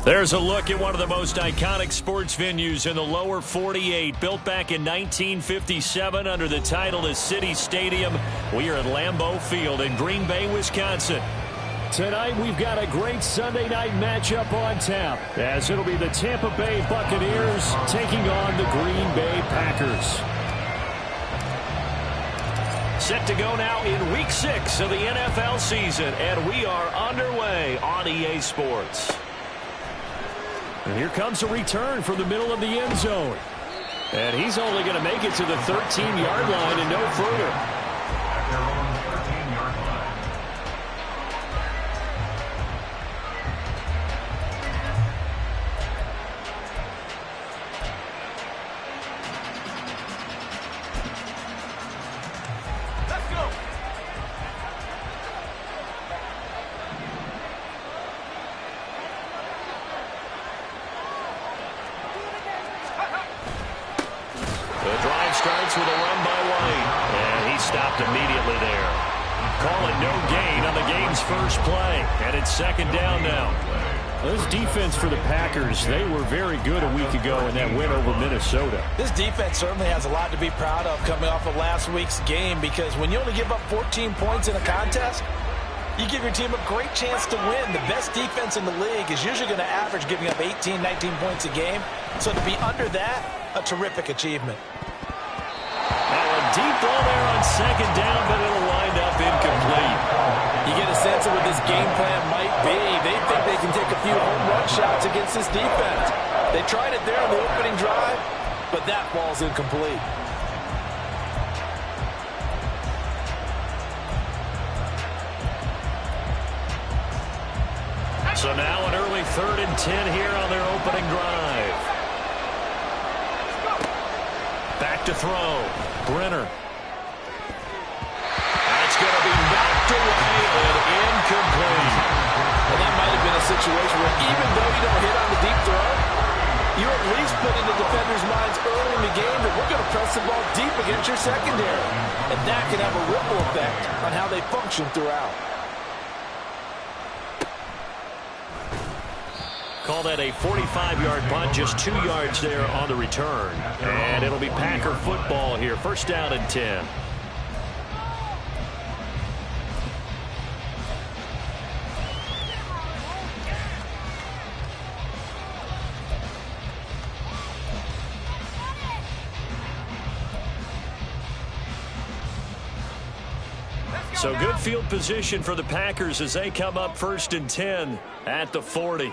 There's a look at one of the most iconic sports venues in the lower 48. Built back in 1957 under the title of City Stadium. We are at Lambeau Field in Green Bay, Wisconsin. Tonight we've got a great Sunday night matchup on tap, as it'll be the Tampa Bay Buccaneers taking on the Green Bay Packers. Set to go now in Week 6 of the NFL season, and we are underway on EA Sports. And here comes a return from the middle of the end zone. And he's only going to make it to the 13-yard line and no further. Starts with a run by White, and he stopped immediately there. Call it no gain on the game's first play, and it's second down now. This defense for the Packers, they were very good a week ago in that win over Minnesota. This defense certainly has a lot to be proud of coming off of last week's game, because when you only give up 14 points in a contest, you give your team a great chance to win. The best defense in the league is usually going to average giving up 18, 19 points a game. So to be under that, a terrific achievement. Deep ball there on second down, but it'll wind up incomplete. You get a sense of what this game plan might be. They think they can take a few home run shots against this defense. They tried it there on the opening drive, but that ball's incomplete. So now an early 3rd and 10 here on their opening drive. Back to throw. Brenner. That's going to be knocked away and incomplete. And that might have been a situation where even though you don't hit on the deep throw, you at least put in the defenders' minds early in the game that we're going to press the ball deep against your secondary. And that can have a ripple effect on how they function throughout. Call that a 45-yard punt, just 2 yards there on the return. And it'll be Packer football here. First down and 10. So good field position for the Packers as they come up 1st and 10 at the 40.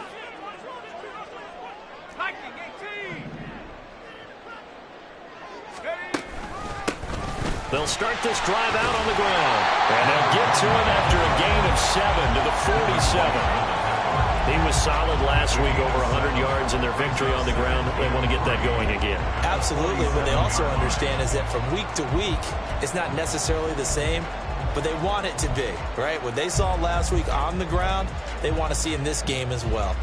They'll start this drive out on the ground. And they'll get to him after a gain of 7 to the 47. He was solid last week, over 100 yards in their victory on the ground. They want to get that going again. Absolutely. What they also understand is that from week to week, it's not necessarily the same, but they want it to be, right? What they saw last week on the ground, they want to see in this game as well.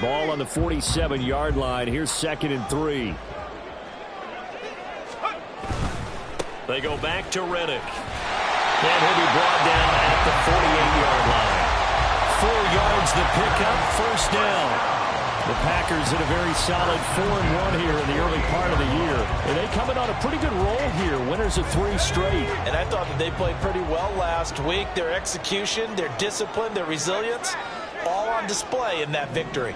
Ball on the 47-yard line. Here's 2nd and 3. They go back to Reddick. And he'll be brought down at the 48-yard line. 4 yards the pickup, first down. The Packers in a very solid 4-1 here in the early part of the year. And they coming on a pretty good roll here. Winners of 3 straight. And I thought that they played pretty well last week. Their execution, their discipline, their resilience, all on display in that victory.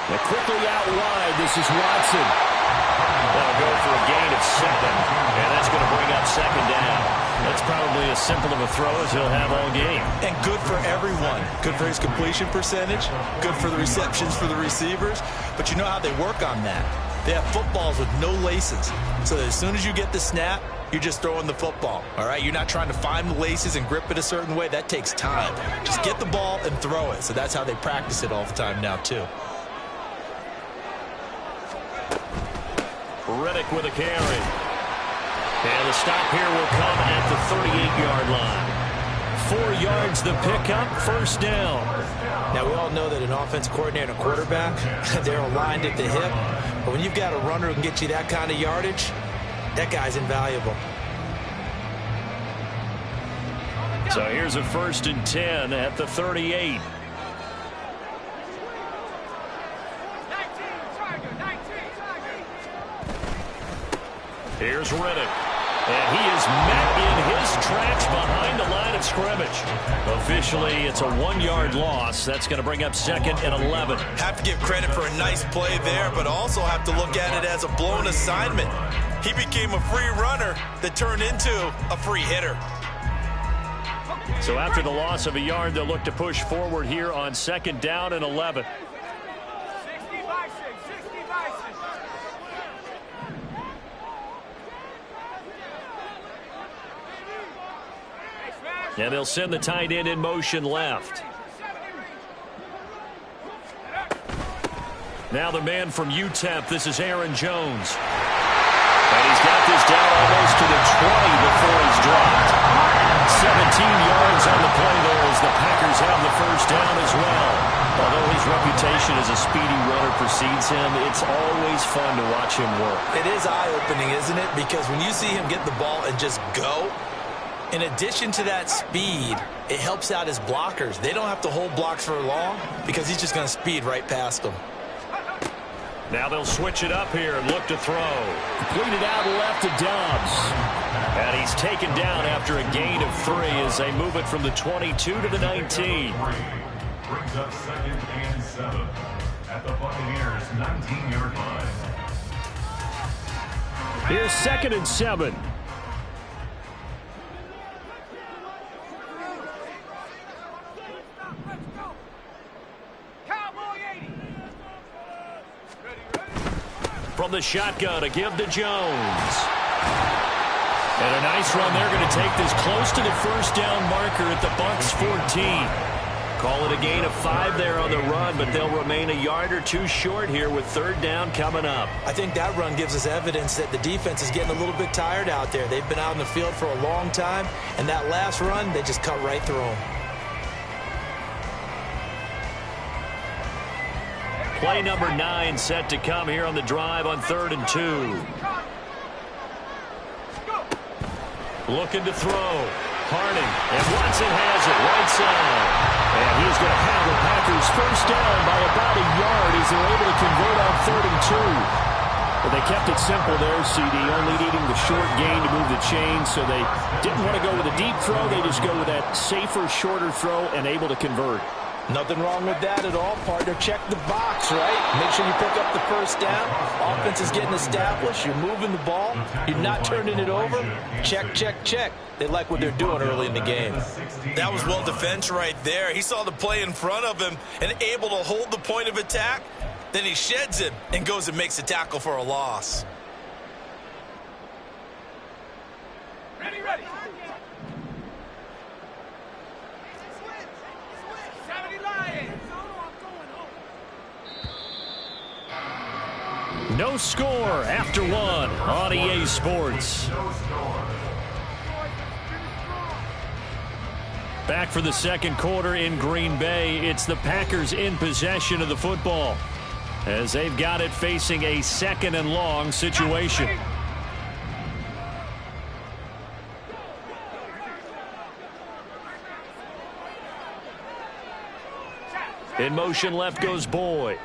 And quickly out wide, this is Watson. That'll go for a gain of 7, and that's going to bring up second down. That's probably as simple of a throw as he'll have all game. And good for everyone. Good for his completion percentage, good for the receptions for the receivers. But you know how they work on that. They have footballs with no laces. So that as soon as you get the snap, you're just throwing the football. All right, you're not trying to find the laces and grip it a certain way. That takes time. Just get the ball and throw it. So that's how they practice it all the time now, too. Reddick with a carry. And the stop here will come at the 38-yard line. 4 yards the pickup, first down. Now, we all know that an offense coordinator and a quarterback, they're aligned at the hip. But when you've got a runner who can get you that kind of yardage, that guy's invaluable. So here's a 1st and 10 at the 38. Here's Riddick. And he is met in his tracks behind the line of scrimmage. Officially, it's a 1-yard loss. That's going to bring up 2nd and 11. Have to give credit for a nice play there, but also have to look at it as a blown assignment. He became a free runner that turned into a free hitter. So after the loss of a yard, they'll look to push forward here on 2nd down and 11. And they'll send the tight end in motion left. Now the man from UTEP, this is Aaron Jones. And he's got this down almost to the 20 before he's dropped. 17 yards on the play there as the Packers have the first down as well. Although his reputation as a speedy runner precedes him, it's always fun to watch him work. It is eye-opening, isn't it? Because when you see him get the ball and just go, in addition to that speed, it helps out his blockers. They don't have to hold blocks for long because he's just going to speed right past them. Now they'll switch it up here and look to throw. Completed out left to Dobbs. And he's taken down after a gain of 3 as they move it from the 22 to the 19. Brings up 2nd and 7 at the Buccaneers' 19-yard line. Here's 2nd and 7. From the shotgun, a give to Jones. And a nice run. They're going to take this close to the first down marker at the Bucs 14. Call it a gain of 5 there on the run, but they'll remain a yard or 2 short here with 3rd down coming up. I think that run gives us evidence that the defense is getting a little bit tired out there. They've been out in the field for a long time, and that last run, they just cut right through them. Play number 9 set to come here on the drive on 3rd and 2. Looking to throw. Harding, and Watson has it right side. And he's going to have the Packers first down by about a yard as they're able to convert on 3rd and 2. But they kept it simple there, CD, only needing the short gain to move the chain, so they didn't want to go with a deep throw. They just go with that safer, shorter throw and able to convert. Nothing wrong with that at all, partner. Check the box, right? Make sure you pick up the first down. Offense is getting established. You're moving the ball. You're not turning it over. Check, check, check. They like what they're doing early in the game. That was well defense right there. He saw the play in front of him and able to hold the point of attack. Then he sheds it and goes and makes a tackle for a loss. Ready, ready. No score after 1 on EA Sports. Back for the 2nd quarter in Green Bay. It's the Packers in possession of the football as they've got it facing a 2nd and long situation. In motion left goes Boyd.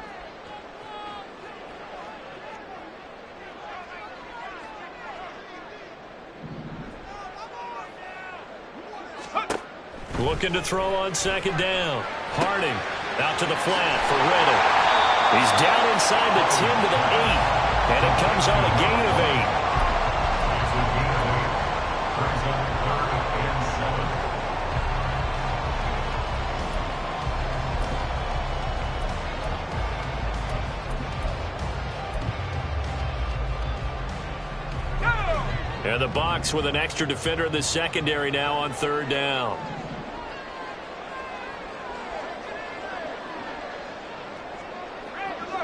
Looking to throw on 2nd down. Harding out to the flat for Riddick. He's down inside the 10 to the 8. And it comes on a gain of 8. And the Bucs with an extra defender in the secondary now on 3rd down.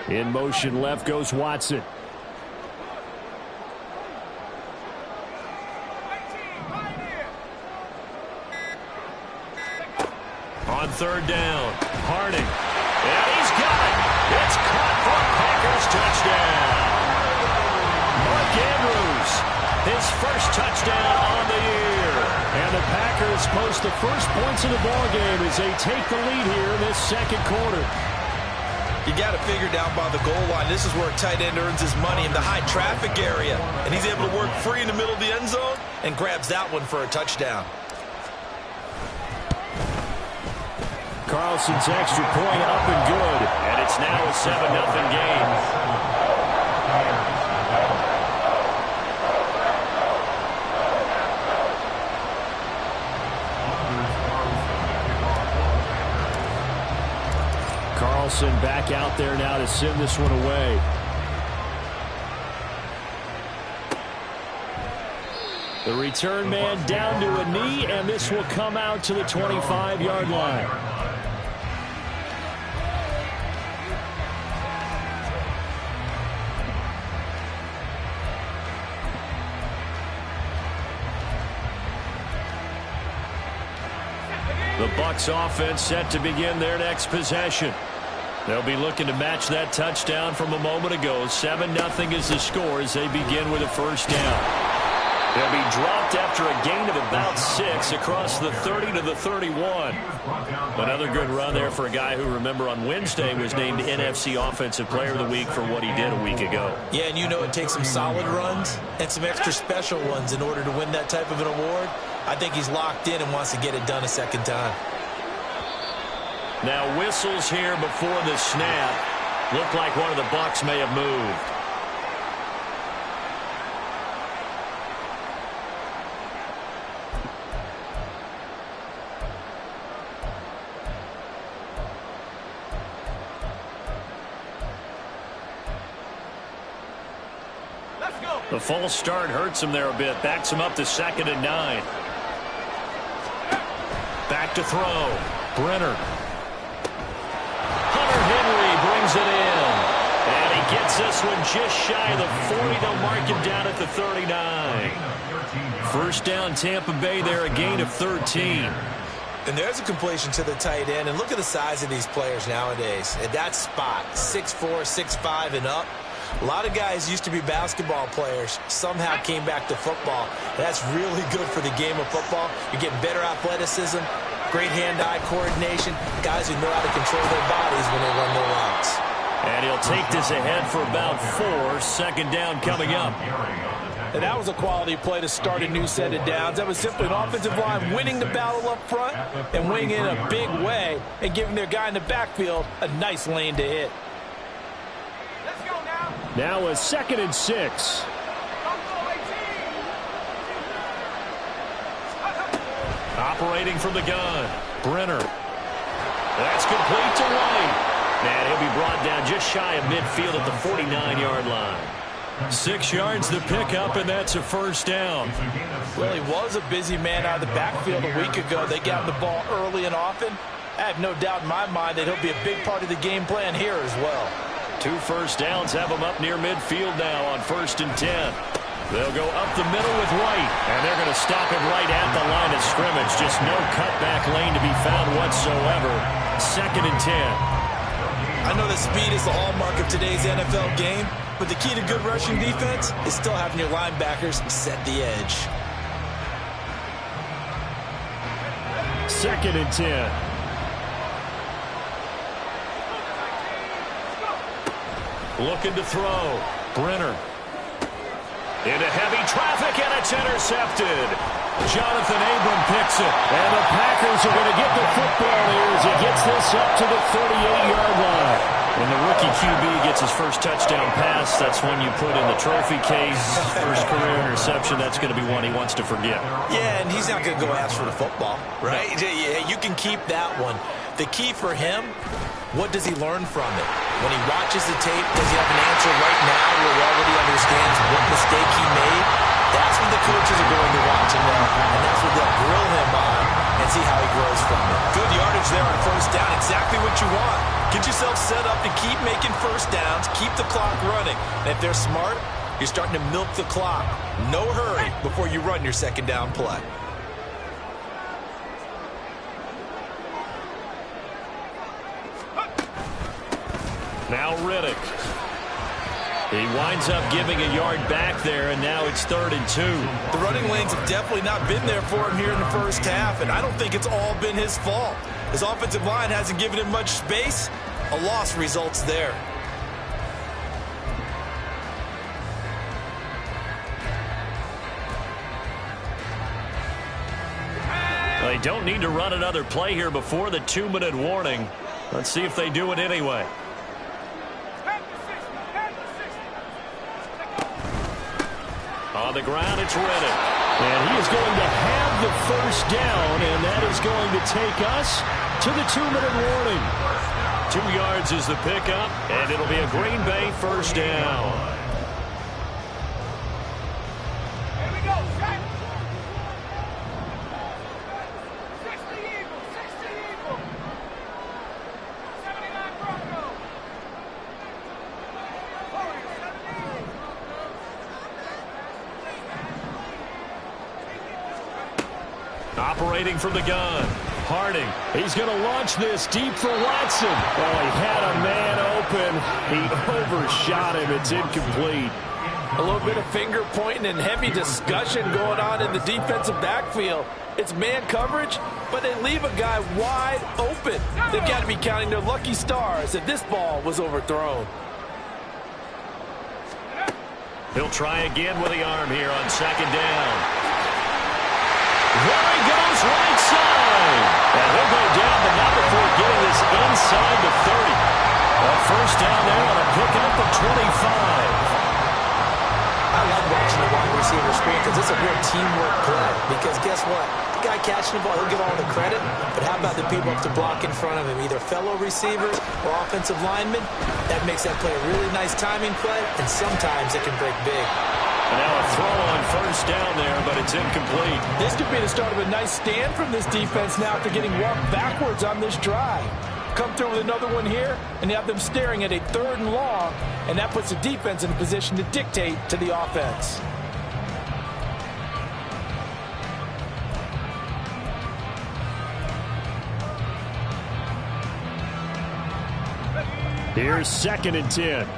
In motion left goes Watson. third down. Harding. And he's got it. It's caught for a Packers touchdown. Mark Andrews, his first touchdown on the year. And the Packers post the first points of the ballgame as they take the lead here in this second quarter. You got to figure down by the goal line. This is where a tight end earns his money, in the high traffic area. And he's able to work free in the middle of the end zone and grabs that one for a touchdown. Carlson's extra point up and good. And it's now a 7-0 game. Carlson back out there now to send this one away. The return man down to a knee, and this will come out to the 25-yard line. The Bucs offense set to begin their next possession. They'll be looking to match that touchdown from a moment ago. 7-0 is the score as they begin with a first down. They'll be dropped after a gain of about 6 across the 30 to the 31. Another good run there for a guy who, remember, on Wednesday was named NFC Offensive Player of the Week for what he did a week ago. Yeah, and you know it takes some solid runs and some extra special ones in order to win that type of an award. I think he's locked in and wants to get it done a second time. Now whistles here before the snap. Looked like one of the Bucs may have moved. The false start hurts him there a bit. Backs him up to 2nd and 9. Back to throw. Brenner. Hunter Henry brings it in. And he gets this one just shy of the 40. They'll mark him down at the 39. First down Tampa Bay there, a gain of 13. And there's a completion to the tight end. And look at the size of these players nowadays. At that spot, 6'4", 6'5", and up. A lot of guys used to be basketball players, somehow came back to football. That's really good for the game of football. You're getting better athleticism, great hand-eye coordination, guys who know how to control their bodies when they run their routes. And he'll take this ahead for about 4. Second down coming up. And that was a quality play to start a new set of downs. That was simply an offensive line winning the battle up front and winning in a big way and giving their guy in the backfield a nice lane to hit. Now a 2nd and 6. Operating from the gun. Brenner. That's complete to White. And he'll be brought down just shy of midfield at the 49-yard line. 6 yards to pick up, and that's a first down. Well, he was a busy man out of the backfield a week ago. They got him the ball early and often. I have no doubt in my mind that he'll be a big part of the game plan here as well. 2 first downs have him up near midfield now on 1st and 10. They'll go up the middle with White, and they're going to stop him right at the line of scrimmage. Just no cutback lane to be found whatsoever. 2nd and 10. I know that speed is the hallmark of today's NFL game, but the key to good rushing defense is still having your linebackers set the edge. 2nd and 10. Looking to throw. Brenner. Into heavy traffic, and it's intercepted. Jonathan Abram picks it. And the Packers are going to get the football here as he gets this up to the 38-yard line. When the rookie QB gets his first touchdown pass, that's one you put in the trophy case. First career interception, that's going to be one he wants to forget. Yeah, and he's not going to go ask for the football, right? No. Yeah, you can keep that one. The key for him, what does he learn from it? When he watches the tape, does he have an answer right now where he already understands what mistake he made? That's what the coaches are going to watch him now, and that's what they'll grill him on and see how he grows from it. Good yardage there on first down, exactly what you want. Get yourself set up to keep making first downs, keep the clock running. And if they're smart, you're starting to milk the clock. No hurry before you run your second down play. Now Riddick. He winds up giving a yard back there, and now it's 3rd and 2. The running lanes have definitely not been there for him here in the first half, and I don't think it's all been his fault. His offensive line hasn't given him much space. A loss results there. They don't need to run another play here before the 2-minute warning. Let's see if they do it anyway. On the ground, it's Riddick. And he is going to have the first down, and that is going to take us to the 2-minute warning. 2 yards is the pickup, and it'll be a Green Bay first down. Here we go, set. 60 Eagles, 60 Eagles. 79 Broncos. 40, 70. Operating from the gun. Harding. He's going to launch this deep for Watson. Oh, he had a man open. He overshot him. It's incomplete. A little bit of finger pointing and heavy discussion going on in the defensive backfield. It's man coverage, but they leave a guy wide open. They've got to be counting their lucky stars that this ball was overthrown. He'll try again with the arm here on 2nd down. There he goes, right side. And he'll go down, but not before getting this inside the 30. A first down there on a pickup of 25. I love watching the wide receiver screen because it's a real teamwork play. Because guess what? The guy catching the ball, he'll get all the credit. But how about the people up to block in front of him? Either fellow receivers or offensive linemen. That makes that play a really nice timing play. And sometimes it can break big. And now a throw on first down there, but it's incomplete. This could be the start of a nice stand from this defense now after getting walked backwards on this drive. Come through with another one here, and you have them staring at a 3rd and long, and that puts the defense in a position to dictate to the offense. Here's 2nd and 10.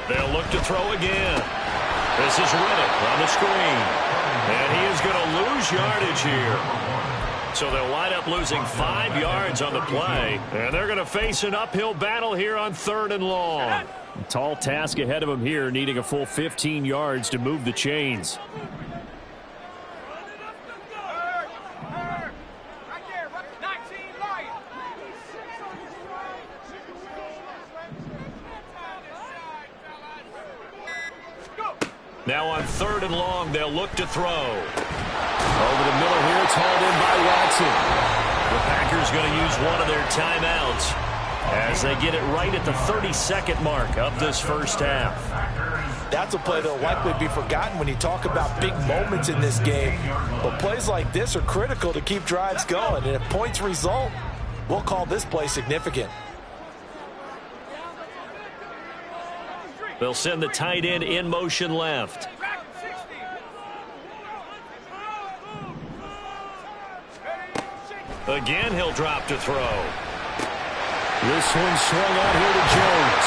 They'll look to throw again. This is Riddick on the screen. And he is going to lose yardage here. So they'll wind up losing 5 yards on the play. And they're going to face an uphill battle here on 3rd and long. A tall task ahead of him here, needing a full 15 yards to move the chains. Now on 3rd and long, they'll look to throw. Over the middle here, it's hauled in by Watson. The Packers going to use one of their timeouts as they get it right at the 32nd mark of this first half. That's a play that'll likely be forgotten when you talk about big moments in this game. But plays like this are critical to keep drives going. And if points result, we'll call this play significant. They'll send the tight end in motion left. Again, he'll drop to throw. This one swung out here to Jones.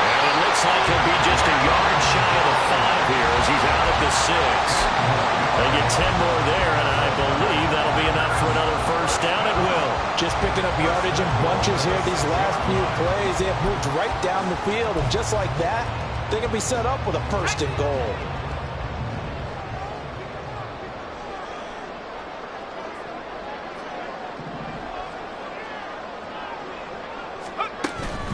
And it looks like he'll be just a yard shy of the 5 here as he's out at the 6. They get 10 more there, and I believe that'll be enough for another first down. It will. Just picking up yardage in bunches here these last few plays. They have moved right down the field, and just like that, they can be set up with a 1st and goal.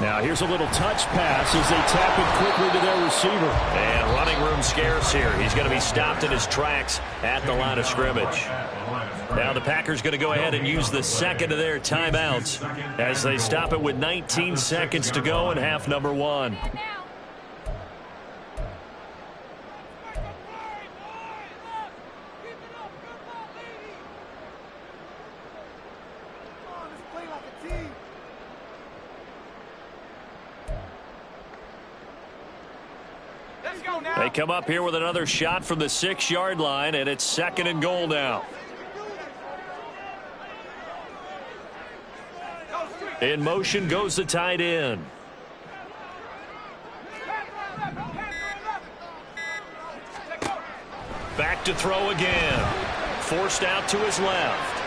Now here's a little touch pass as they tap it quickly to their receiver. And running room scarce here. He's going to be stopped in his tracks at the line of scrimmage. Now the Packers going to go ahead and use the 2nd of their timeouts as they stop it with 19 seconds to go in half number 1. They come up here with another shot from the 6-yard line, and it's 2nd and goal now. In motion goes the tight end. Back to throw again. Forced out to his left.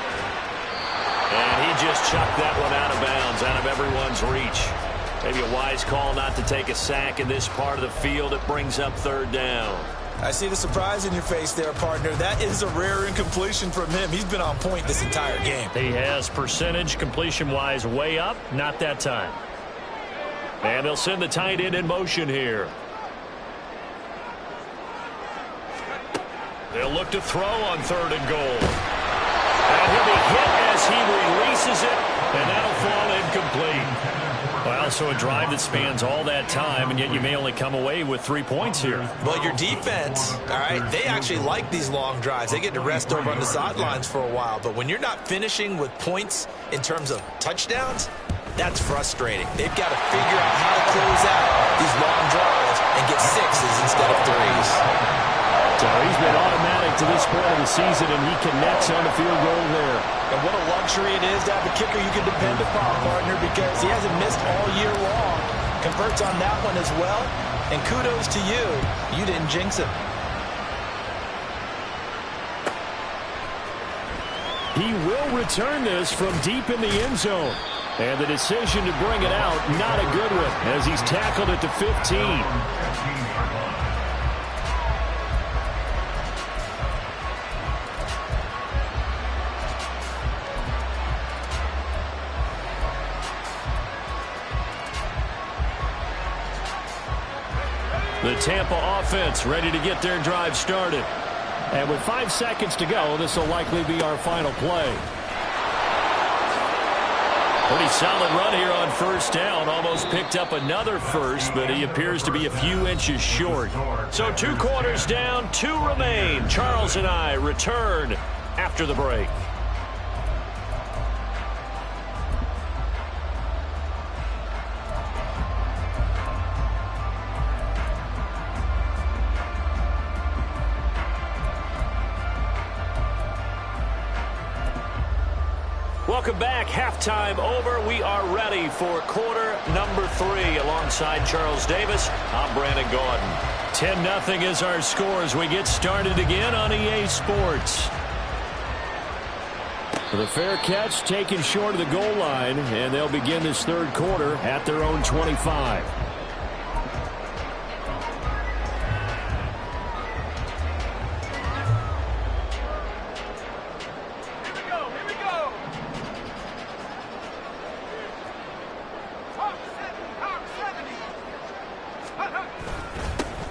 And he just chucked that one out of bounds, out of everyone's reach. Maybe a wise call not to take a sack in this part of the field. It brings up third down. I see the surprise in your face there, partner. That is a rare incompletion from him. He's been on point this entire game. He has percentage completion-wise way up. Not that time. And they'll send the tight end in motion here. They'll look to throw on third and goal. And he'll be hit as he releases it, and that'll fall incomplete. Well, so a drive that spans all that time, and yet you may only come away with 3 points here. Well, your defense, all right, they actually like these long drives. They get to rest over on the sidelines for a while. But when you're not finishing with points in terms of touchdowns, that's frustrating. They've got to figure out how to close out these long drives and get sixes instead of threes. So he's been automatic to this point of the season, and he connects on the field goal there. And what a luxury it is to have a kicker you can depend upon, partner, because he hasn't missed all year long. Converts on that one as well. And kudos to you. You didn't jinx it. He will return this from deep in the end zone. And the decision to bring it out, not a good one, as he's tackled at the 15. The Tampa offense ready to get their drive started. And with 5 seconds to go, this will likely be our final play. Pretty solid run here on first down. Almost picked up another first, but he appears to be a few inches short. So 2 quarters down, 2 remain. Charles and I return after the break. Welcome back. Halftime over. We are ready for quarter number 3. Alongside Charles Davis, I'm Brandon Gordon. 10-0 is our score as we get started again on EA Sports. The fair catch taken short of the goal line, and they'll begin this third quarter at their own 25.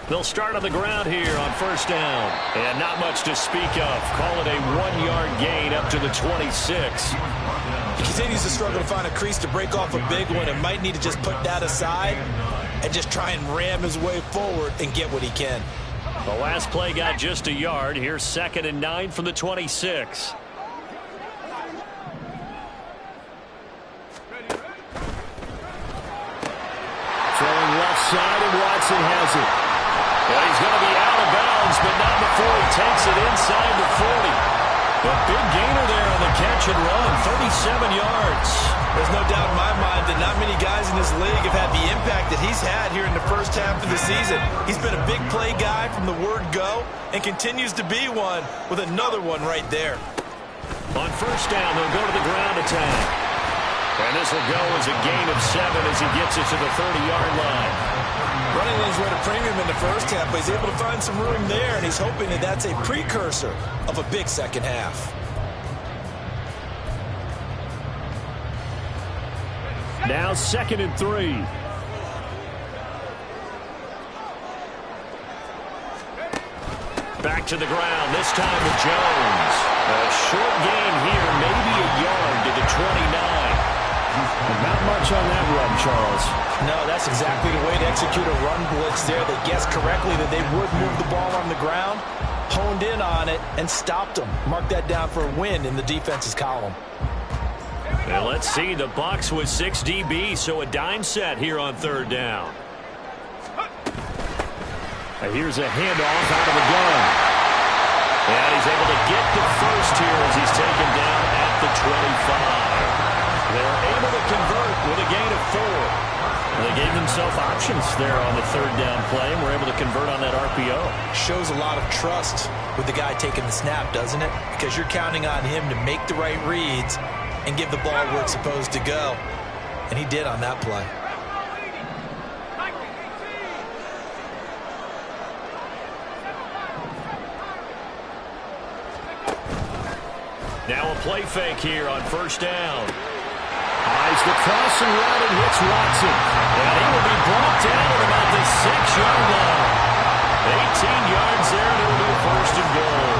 They'll start on the ground here on first down. And not much to speak of. Call it a 1-yard gain up to the 26. He continues to struggle to find a crease to break off a big one and might need to just put that aside and just try and ram his way forward and get what he can. The last play got just a yard. Here's 2nd and 9 from the 26. Throwing left side, and Watson has it. Well, he's going to be out of bounds, but not before he takes it inside the 40. A big gainer there on the catch and run, 37 yards. There's no doubt in my mind that not many guys in this league have had the impact that he's had here in the first half of the season. He's been a big play guy from the word go and continues to be one with another one right there. On first down, they'll go to the ground attack. And this will go as a gain of 7 as he gets it to the 30-yard line. Running lanes were at a premium in the first half, but he's able to find some room there, and he's hoping that that's a precursor of a big second half. Now 2nd and 3. Back to the ground, this time with Jones. A short gain here, maybe a yard to the 29. Not much on that run, Charles. No, that's exactly the way to execute a run blitz there. They guessed correctly that they would move the ball on the ground, honed in on it, and stopped them. Mark that down for a win in the defense's column. Well, let's see. The Bucs with 6 DB, so a dime set here on third down. And here's a handoff out of the gun. And he's able to get the first here as he's taken down at the 25. They're able to convert with a gain of 4. They gave themselves options there on the third down play and were able to convert on that RPO. Shows a lot of trust with the guy taking the snap, doesn't it? Because you're counting on him to make the right reads and give the ball where it's supposed to go. And he did on that play. Now a play fake here on first down. Eyes the crossing route and hits Watson. And he will be brought down at about the 6-yard line. 18 yards there, and it will be a first and goal.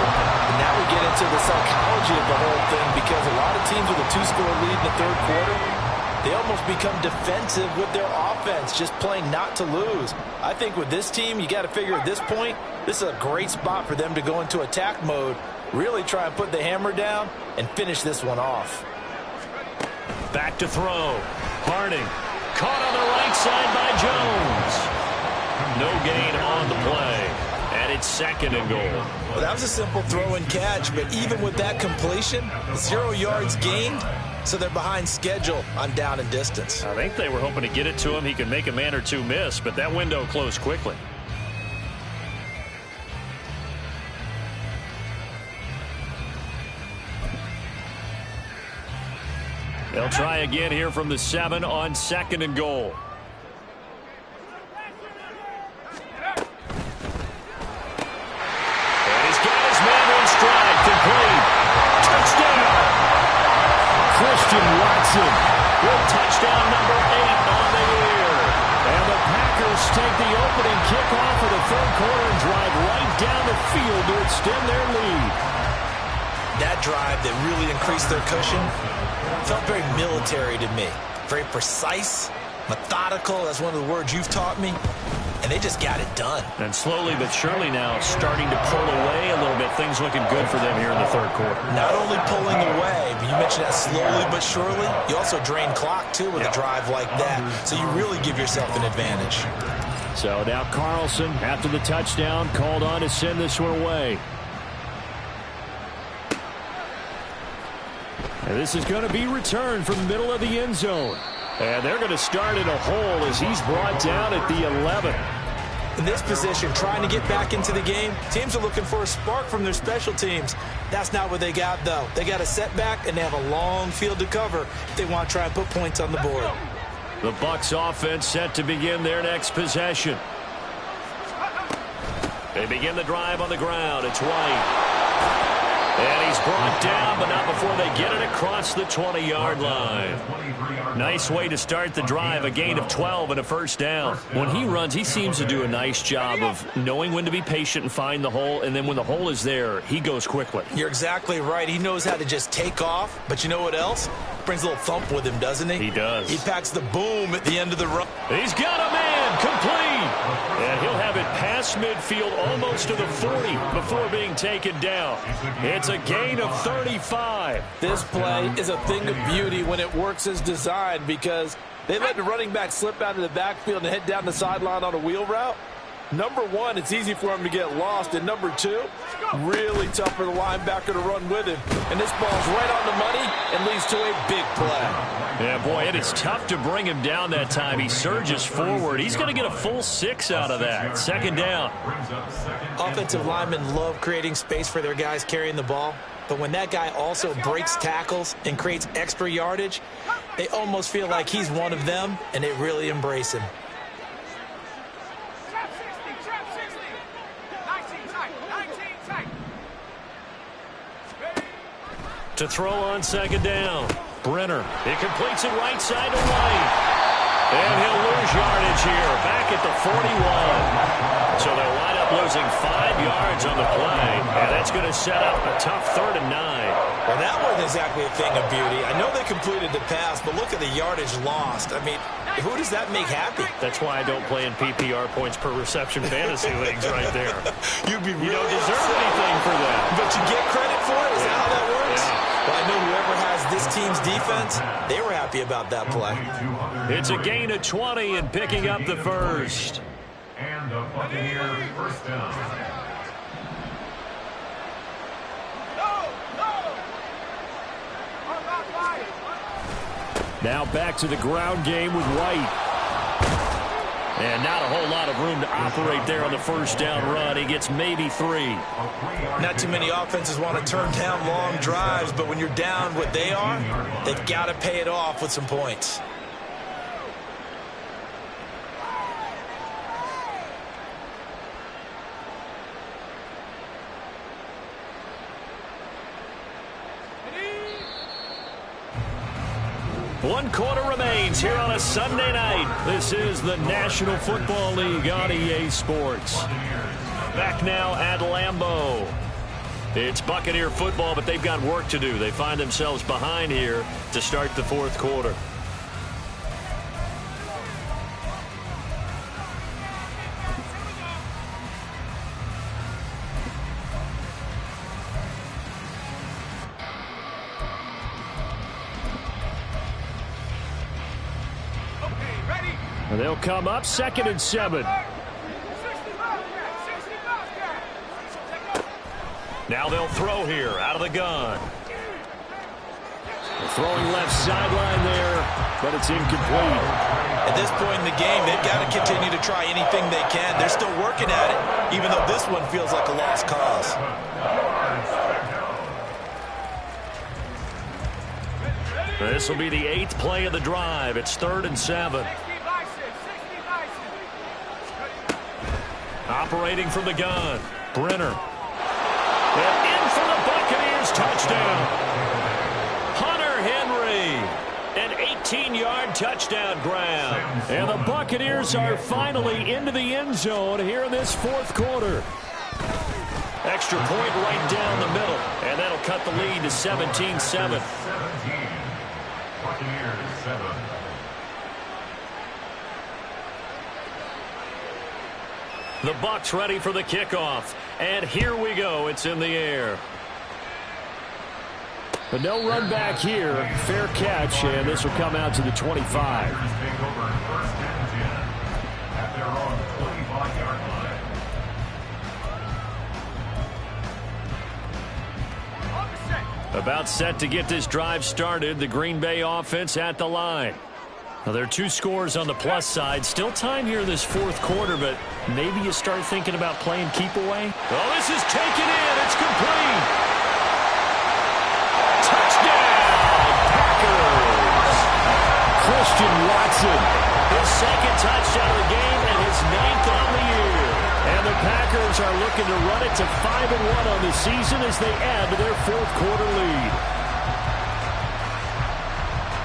And now we get into the psychology of the whole thing, because a lot of teams with a 2-score lead in the third quarter, they almost become defensive with their offense, just playing not to lose. I think with this team, you got to figure at this point, this is a great spot for them to go into attack mode, really try and put the hammer down and finish this one off. Back to throw. Harding caught on the right side by Jones. No gain on the play. And it's second and goal. Well, that was a simple throw and catch, but even with that completion, 0 yards gained, so they're behind schedule on down and distance. I think they were hoping to get it to him. He could make a man or two miss, but that window closed quickly. They'll try again here from the 7 on second and goal. And he's got his man in stride. Complete. Touchdown. Christian Watson with touchdown number 8 on the year. And the Packers take the opening kickoff of the third quarter and drive right down the field to extend their lead. That drive that really increased their cushion felt very military to me. Very precise, methodical. That's one of the words you've taught me. And they just got it done. And slowly but surely now starting to pull away a little bit. Things looking good for them here in the third quarter. Not only pulling away, but you mentioned that slowly but surely. You also drain clock, too, with a drive like that. So you really give yourself an advantage. So now Carlson, after the touchdown, called on to send this one away. And this is going to be returned from the middle of the end zone. And they're going to start in a hole as he's brought down at the 11. In this position, trying to get back into the game, teams are looking for a spark from their special teams. That's not what they got, though. They got a setback, and they have a long field to cover if they want to try and put points on the board. The Bucs offense set to begin their next possession. They begin the drive on the ground. It's White. And he's brought down, but not before they get it across the 20-yard line. Nice way to start the drive, a gain of 12 and a first down. When he runs, he seems to do a nice job of knowing when to be patient and find the hole, and then when the hole is there, he goes quickly. You're exactly right. He knows how to just take off, but you know what else? Brings a little thump with him, doesn't he? He does. He packs the boom at the end of the run. He's got a man, complete. And he'll have it past midfield almost to the 40 before being taken down. It's a gain of 35. This play is a thing of beauty when it works as designed, because they let the running back slip out of the backfield and head down the sideline on a wheel route. Number one, it's easy for him to get lost. And number two, really tough for the linebacker to run with him. And this ball's right on the money and leads to a big play. Yeah, boy, it is tough to bring him down that time. He surges forward. He's going to get a full 6 out of that. Second down. Offensive linemen love creating space for their guys carrying the ball. But when that guy also breaks tackles and creates extra yardage, they almost feel like he's one of them, and they really embrace him. To throw on second down. Brenner. He completes it right side to White. And he'll lose yardage here. Back at the 41. So they'll wind up losing 5 yards on the play. And that's going to set up a tough 3rd and 9. Well, that wasn't exactly a thing of beauty. I know they completed the pass, but look at the yardage lost. I mean, who does that make happy? That's why I don't play in PPR points per reception fantasy leagues right there. You don't deserve anything for that. But you get credit for it? Is that how that works? Yeah. Well, I know whoever has this team's defense, they were happy about that play. It's a gain of 20 and picking up the first. And the Buccaneers first down. Now back to the ground game with White. And not a whole lot of room to operate there on the first down run. He gets maybe 3. Not too many offenses want to turn down long drives, but when you're down what they are, they've got to pay it off with some points. One quarter remains here on a Sunday night. This is the National Football League on EA Sports. Back now at Lambeau. It's Buccaneer football, but they've got work to do. They find themselves behind here to start the fourth quarter. They'll come up 2nd and 7. Now they'll throw here out of the gun. Throwing left sideline there, but it's incomplete. At this point in the game, they've got to continue to try anything they can. They're still working at it, even though this one feels like a lost cause. This will be the 8th play of the drive. It's 3rd and 7. Operating from the gun, Brenner. And in for the Buccaneers, touchdown. Hunter Henry, an 18-yard touchdown grab. And the Buccaneers are finally into the end zone here in this fourth quarter. Extra point right down the middle, and that'll cut the lead to 17-7. 17. Buccaneers 7. The Bucs ready for the kickoff. And here we go. It's in the air. But no run back here. Fair catch, and this will come out to the 25. About set to get this drive started. The Green Bay offense at the line. Now, there are 2 scores on the plus side. Still time here in this fourth quarter, but maybe you start thinking about playing keep away. Oh, this is taken in. It's complete. Touchdown, Packers. Christian Watson, his 2nd touchdown of the game and his 9th on the year. And the Packers are looking to run it to 5-1 on the season as they add to their fourth quarter lead.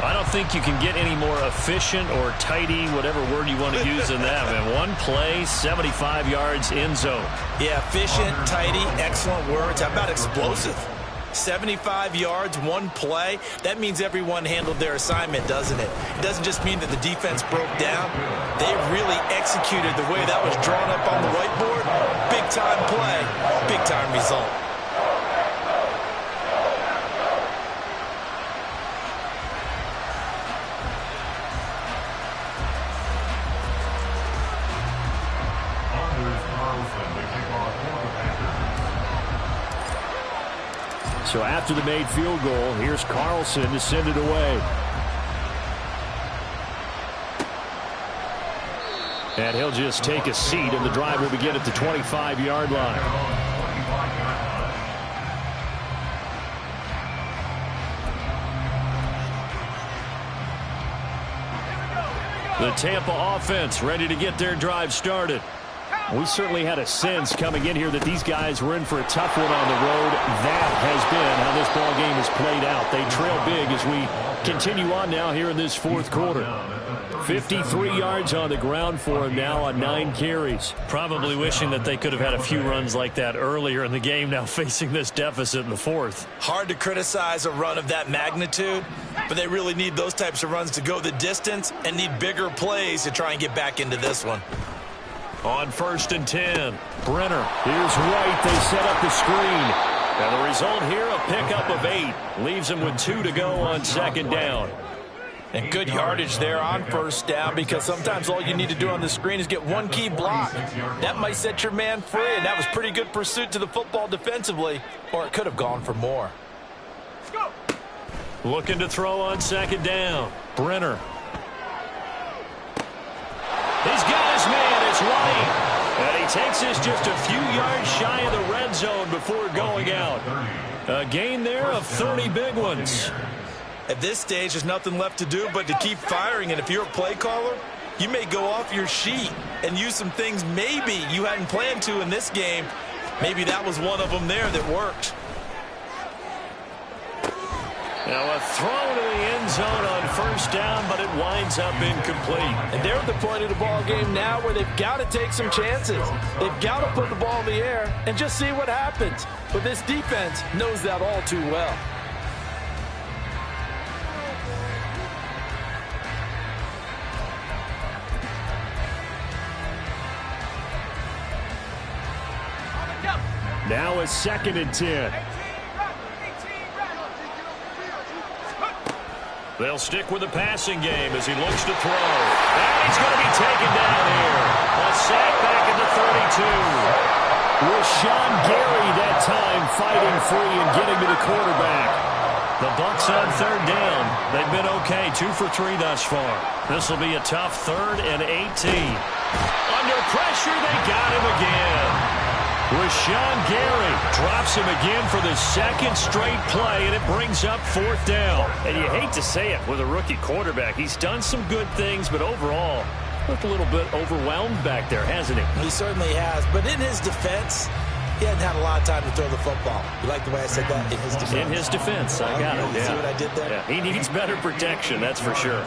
I don't think you can get any more efficient or tidy, whatever word you want to use in that. Man, 1 play, 75 yards, end zone. Yeah, efficient, tidy, excellent words. How about explosive? 75 yards, 1 play. That means everyone handled their assignment, doesn't it? It doesn't just mean that the defense broke down. They really executed the way that was drawn up on the whiteboard. Big-time play, big-time result. So after the made field goal, here's Carlson to send it away. And he'll just take a seat, and the drive will begin at the 25-yard line. The Tampa offense ready to get their drive started. We certainly had a sense coming in here that these guys were in for a tough one on the road. That has been how this ball game has played out. They trail big as we continue on now here in this fourth quarter. 53 yards on the ground for him now on 9 carries. Probably wishing that they could have had a few runs like that earlier in the game, now facing this deficit in the fourth. Hard to criticize a run of that magnitude, but they really need those types of runs to go the distance and need bigger plays to try and get back into this one. On 1st and 10, Brenner. Here's White. They set up the screen. And the result here, a pickup of 8. Leaves them with 2 to go on 2nd down. And good yardage there on 1st down, because sometimes all you need to do on the screen is get 1 key block. That might set your man free, and that was pretty good pursuit to the football defensively, or it could have gone for more. Looking to throw on 2nd down. Brenner. He's got his man. It's White. And he takes this just a few yards shy of the red zone before going out. A gain there of 30 big ones. At this stage, there's nothing left to do but to keep firing. And if you're a play caller, you may go off your sheet and use some things maybe you hadn't planned to in this game. Maybe that was one of them there that worked. Now a throw to the end zone on first down, but it winds up incomplete. And they're at the point of the ball game now where they've got to take some chances. They've got to put the ball in the air and just see what happens. But this defense knows that all too well. Now a 2nd and 10. They'll stick with the passing game as he looks to throw. And he's going to be taken down here. A sack back at the 32. Rashawn Gary that time fighting free and getting to the quarterback. The Bucs on 3rd down. They've been okay, 2 for 3 thus far. This will be a tough 3rd and 18. Under pressure, they got him again. Rashawn Gary drops him again for the 2nd straight play, and it brings up 4th down. And you hate to say it with a rookie quarterback. He's done some good things, but overall, looked a little bit overwhelmed back there, hasn't he? He certainly has. But in his defense, he hadn't had a lot of time to throw the football. You like the way I said that? In his defense. In his defense, I got it. You see what I did there? Yeah, he needs better protection, that's for sure.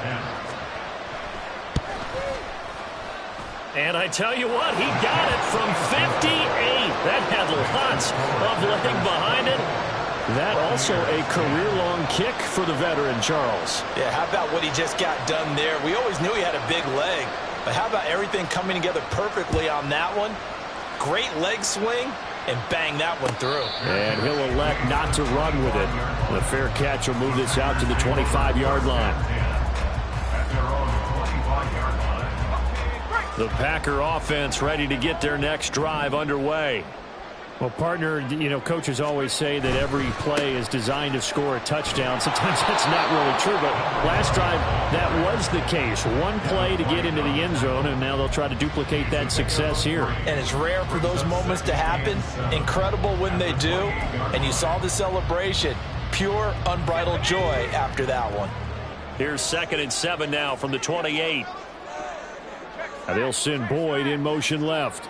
And I tell you what, he got it from 58. That had lots of leg behind it. That also a career-long kick for the veteran, Charles. Yeah, how about what he just got done there? We always knew he had a big leg, but how about everything coming together perfectly on that one? Great leg swing, and bang that one through. And he'll elect not to run with it. The fair catch will move this out to the 25-yard line. The Packer offense ready to get their next drive underway. Well, partner, you know, coaches always say that every play is designed to score a touchdown. Sometimes that's not really true, but last drive, that was the case. One play to get into the end zone, and now they'll try to duplicate that success here. And it's rare for those moments to happen. Incredible when they do. And you saw the celebration. Pure, unbridled joy after that one. Here's 2nd and 7 now from the 28. Now they'll send Boyd in motion left.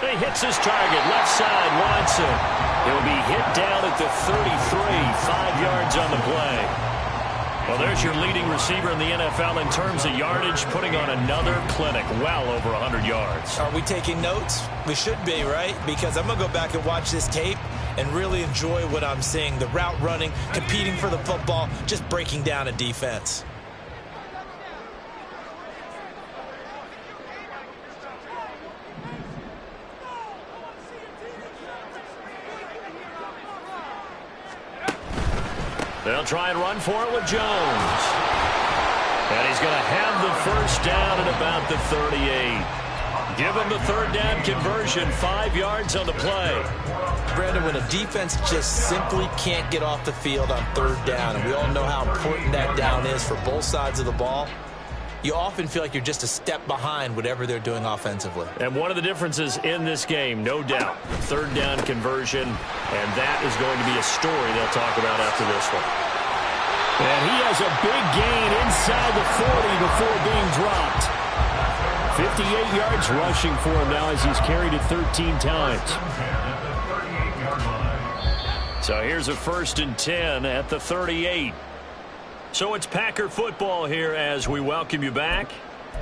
He hits his target, left side, Watson. He'll be hit down at the 33, 5 yards on the play. Well, there's your leading receiver in the NFL in terms of yardage, putting on another clinic, well over 100 yards. Are we taking notes? We should be, right? Because I'm going to go back and watch this tape and really enjoy what I'm seeing. The route running, competing for the football, just breaking down a defense. They'll try and run for it with Jones. And he's going to have the first down at about the 38. Give him the 3rd down conversion, 5 yards on the play. Brandon, when a defense just simply can't get off the field on 3rd down, and we all know how important that down is for both sides of the ball, you often feel like you're just a step behind whatever they're doing offensively. And one of the differences in this game, no doubt, 3rd down conversion, and that is going to be a story they'll talk about after this one. And he has a big gain inside the 40 before being dropped. 58 yards rushing for him now as he's carried it 13 times. So here's a 1st and 10 at the 38. So it's Packer football here as we welcome you back.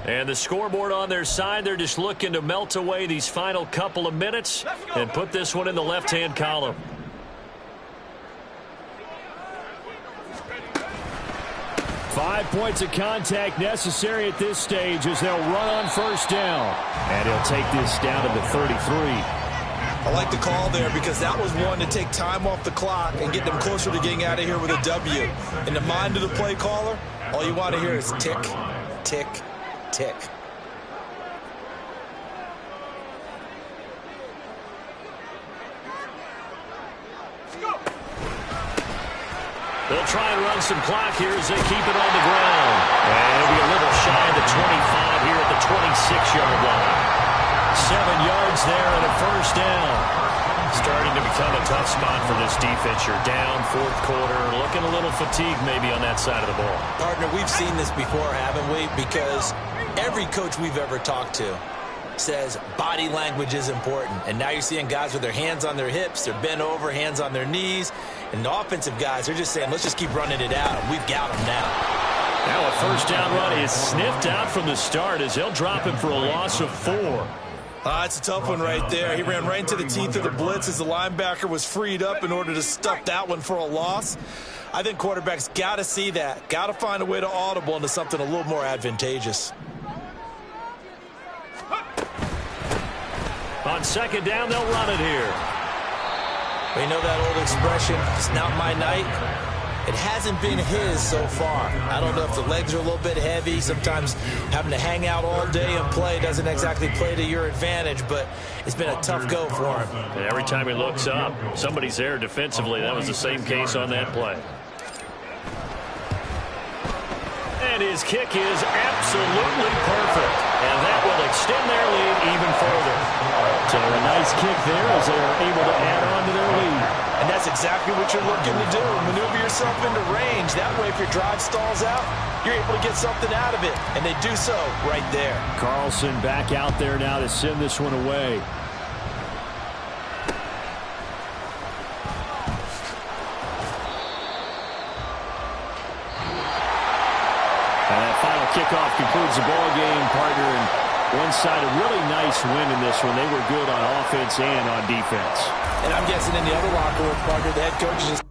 And the scoreboard on their side, they're just looking to melt away these final couple of minutes and put this one in the left-hand column. Five points of contact necessary at this stage as they'll run on first down. And he'll take this down to the 33. I like the call there because that was one to take time off the clock and get them closer to getting out of here with a W. In the mind of the play caller, all you want to hear is tick, tick, tick. They'll try and run some clock here as they keep it on the ground. And it'll be a little shy of the 25 here at the 26-yard line. 7 yards there and a first down. Starting to become a tough spot for this defense. You're down fourth quarter, looking a little fatigued maybe on that side of the ball. Partner, we've seen this before, haven't we? Because every coach we've ever talked to says body language is important. And now you're seeing guys with their hands on their hips, they're bent over, hands on their knees. And the offensive guys, they're just saying, let's just keep running it out. We've got them now. Now a first down run is sniffed out from the start as they'll drop him for a loss of 4. It's a tough one right there. He ran right into the teeth of the blitz as the linebacker was freed up in order to stuff that one for a loss. I think quarterbacks got to see that. Got to find a way to audible into something a little more advantageous. On second down, they'll run it here. We know that old expression, it's not my night. It hasn't been his so far. I don't know if the legs are a little bit heavy. Sometimes having to hang out all day and play doesn't exactly play to your advantage, but it's been a tough go for him. And every time he looks up, somebody's there defensively. That was the same case on that play. And his kick is absolutely perfect. And that will extend their lead even further. So a nice kick there as they are able to add on to their lead. And that's exactly what you're looking to do. Maneuver yourself into range. That way, if your drive stalls out, you're able to get something out of it. And they do so right there. Carlson back out there now to send this one away. And that final kickoff concludes the ball game, partner. And one side a really nice win in this one. They were good on offense and on defense. And I'm guessing in the other locker room, partner, the head coach is